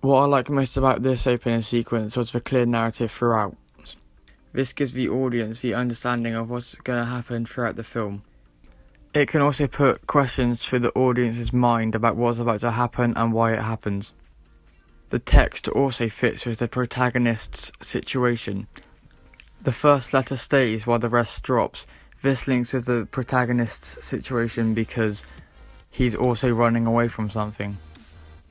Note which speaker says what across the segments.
Speaker 1: What I like most about this opening sequence was the clear narrative throughout. This gives the audience the understanding of what's going to happen throughout the film. It can also put questions through the audience's mind about what's about to happen and why it happens. The text also fits with the protagonist's situation. The first letter stays while the rest drops. This links with the protagonist's situation because he's also running away from something.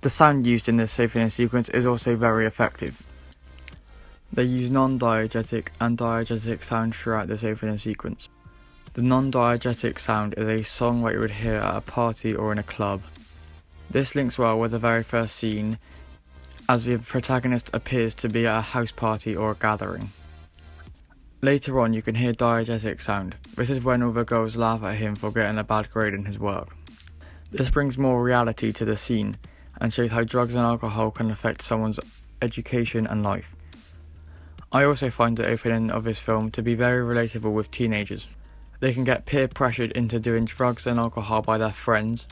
Speaker 1: The sound used in this opening sequence is also very effective. They use non-diegetic and diegetic sound throughout this opening sequence. The non-diegetic sound is a song that you would hear at a party or in a club. This links well with the very first scene, as the protagonist appears to be at a house party or a gathering. Later on you can hear diegetic sound. This is when all the girls laugh at him for getting a bad grade in his work. This brings more reality to the scene and shows how drugs and alcohol can affect someone's education and life. I also find the opening of this film to be very relatable with teenagers. They can get peer pressured into doing drugs and alcohol by their friends,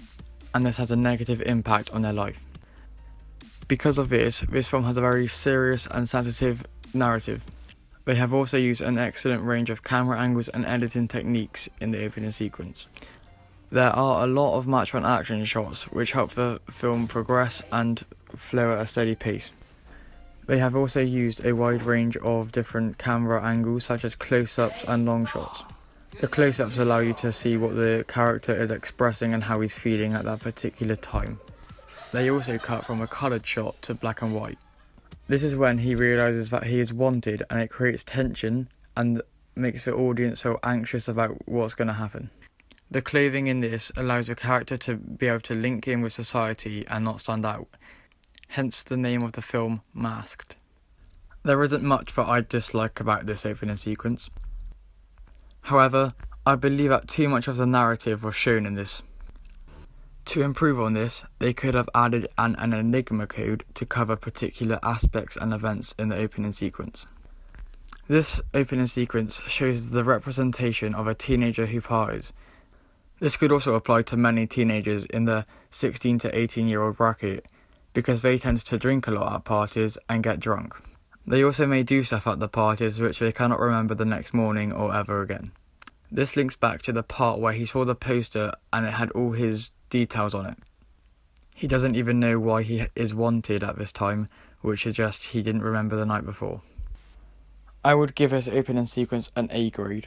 Speaker 1: and this has a negative impact on their life. Because of this film has a very serious and sensitive narrative. They have also used an excellent range of camera angles and editing techniques in the opening sequence. There are a lot of match-point action shots which help the film progress and flow at a steady pace. They have also used a wide range of different camera angles such as close-ups and long shots. The close-ups allow you to see what the character is expressing and how he's feeling at that particular time. They also cut from a coloured shot to black and white. This is when he realises that he is wanted, and it creates tension and makes the audience feel anxious about what's going to happen. The clothing in this allows the character to be able to link in with society and not stand out, hence the name of the film, Masked. There isn't much that I dislike about this opening sequence. However, I believe that too much of the narrative was shown in this. To improve on this, they could have added an enigma code to cover particular aspects and events in the opening sequence. This opening sequence shows the representation of a teenager who parties. This could also apply to many teenagers in the 16 to 18-year-old bracket, because they tend to drink a lot at parties and get drunk. They also may do stuff at the parties which they cannot remember the next morning or ever again. This links back to the part where he saw the poster and it had all his details on it. He doesn't even know why he is wanted at this time, which suggests he didn't remember the night before. I would give this opening sequence an A grade.